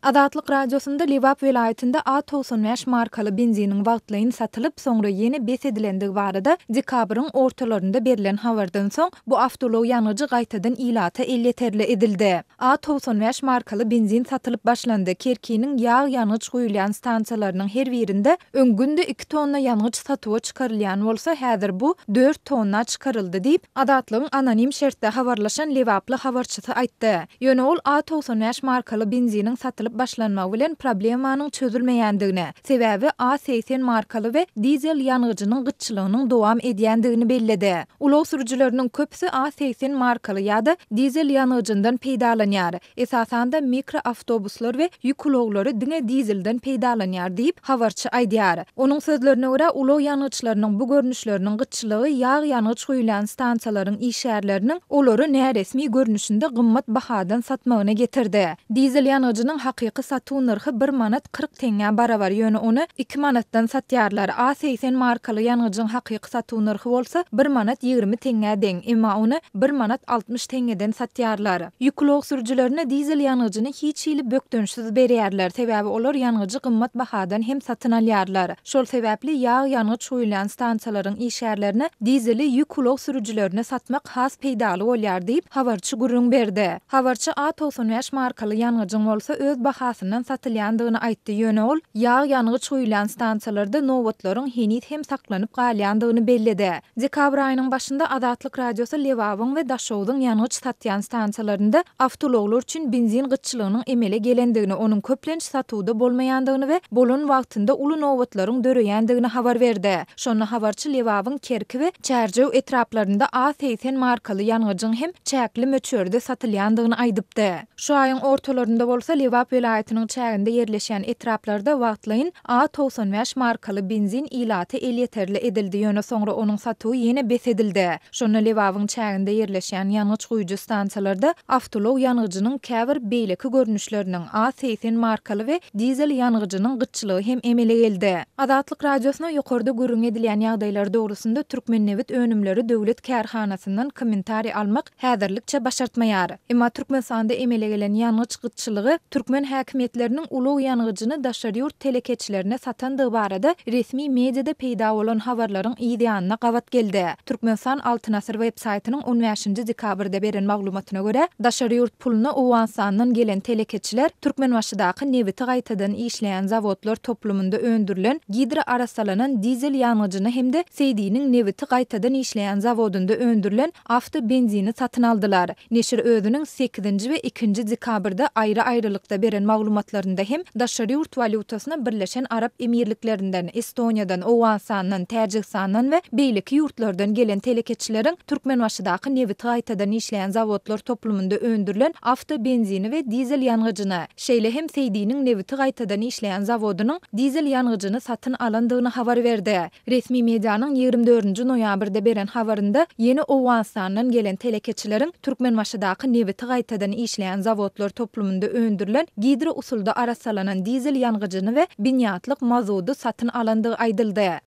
Adatlyk radiosunda Liwap vilayetinde A95 markaly benzinin wagtlaryň satılıp soňra ýene besedilendigi barada dekabrın ortalarynda berilen habardan soň bu awtolow ýanyjy gaýtadan ilata elleterli edildi. A95 markaly benzin satılıp başlandy. Kerkiniň ýağ ýanyç goýulan stansiýalarynyň her birinde öňgünde 2 tonna ýanyç satywa çykarylýan bolsa, häzir bu 4 tonna çykaryldy diýip Adatlyň anonim şertde habarlaşan Liwaply habarçysy aýtdy. Ýöne ol A95 markaly benziniň satılıp başlanmagy bilen problemanyň çözülmeýändigini, sebäbi A80 markaly we dizel ýanyjynyň gyçylygynyň dowam edýändigini bellidi. Ulow sürüjileriniň köpüsi A80 markaly ýa-da dizel ýanyjyndan peýdalanýar. Esasan da mikro awtobuslar we ýük ulowlary diňe dizelden peýdalanýar diýip habarçy aýdýar. Onuň sözlerine görä ulow ýanyjylarynyň bu görnüşleriniň gyçylygy ýağ ýanyç goýulan stansiýalaryň işgärleriniň olary näresmi görnüşinde gymmat bahadan satmagyna getirdi. Dizel ýanyjynyň hakyky satuw narhy 1 manat 40 teňe barabar, ýöne onu 2 manatdan satýarlar. A80 markaly ýanyjyň hakyky satuw narhy bolsa 1 manat 20 teňe deň, emma onu 1 manat 60 teňeden satýarlar. Ýüklow sürüjilerine dizel ýanyjyny hiç hili bökdönşsiz berýärler, sebäbi olar ýanyjy gymmat bahadan hem satyn alýarlar. Şol sebäpli ýağ ýanyç goýulan stansiýalaryň işgärlerini dizeli ýüklow sürüjilerine satmak has peýdaly bolýar diýip habarçy gurrun berdi. Habarçy A95 markaly ýanyjyň bolsa öz bahasyndan satylýandygyny aýtdy. Ýöne ol ýağ ýanyç goýulan stansiýalarda nowatlaryň henit hem saklanyp galýandygyny bellidi. Dekabr aýynyň başynda Adatlyk radiosu Liwabyň we Daşowdyň ýanyç satýan stansiýalarynda awtolowlar üçin benzin gyçylygynyň emele gelendigini, onuň köplenç satywda bolmaýandygyny we bolan wagtynda uly nowatlaryň döreýändigini habar berdi. Şonu habarçy Liwabyň Kerki we Çärjew etraplarynda A80 markaly ýanyjyň hem çäkli möçörde satylýandygyny aýdypdy. Şu aýyň ortalarynda bolsa Liwap vilayetiniň çäginde ýerleşen etraplarda wagtlaryň A95 markaly benzin ilata elleterli edildi. Ýöne soňra onuň satywy ýene besedildi. Şonu Liwabyň çäginde ýerleşen ýanyç goýuju stansiýalarda awtolow ýanyjynyň käbir beýleki görnüşleriniň A80 markaly we dizel ýanyjynyň gyçylygy hem emele geldi. Adatlyk radiosyna ýokarda görüň edilýän ýagdaýlar dogrusynda Türkmennewit önümleri döwlet kärhanasyndan kommentari almak häzirlikçe başartmaýar. Emma Türkmenistanda emele gelen ýanyç gyçylygy türkmen häkimetleriniň ulow ýanyjyny daşary ýurt telekeçilerine satandygy barada resmi mediada peýda bolan habarlaryň ýa-da gawat geldi. Türkmenistan Altyn Asyr web saýtynyň 15-nji dekabrda beren maglumatyna görä, daşary ýurt puluna Owansandan gelen telekeçiler Türkmenbaşydaky newiti gaýtadan işleýän zawodlar toplumunda öndürilen gidra arasalanan dizel ýanyjyny hemde Seydiniň newiti gaýtadan işleýän zawodunda öndürilen awto benzini satyn aldylar. Neşir özüniň 8-nji we 2-nji dekabrda aýry-aýrylykda beren maglumatlarynda hem daşary ýurt valutasyna Birleşen Arap Emirliklerinden, Estoniýadan, Owansandan, Täjikstandan we beýleki ýurtlardan gelen telekeçileriň Türkmenbaşydaky newiti gaýtadan işleýän zawodlar toplumunda öndürilen awto benzini we dizel ýanyjyny, şeýle hem Seydiniň newiti gaýtadan işleýän zawodynyň dizel ýanyjyny satyn alandygyny habar berdi. Resmi medianyň 24-nji noýabrda beren habarynda ýene Owansandan gelen telekeçileriň Türkmenbaşydaky newiti gaýtadan işleýän zawodlar toplumunda öndürilen gidra usulda arasalanan dizel ýanyjyny we binýatlyk mazodu satyn alandygy aýdyldy.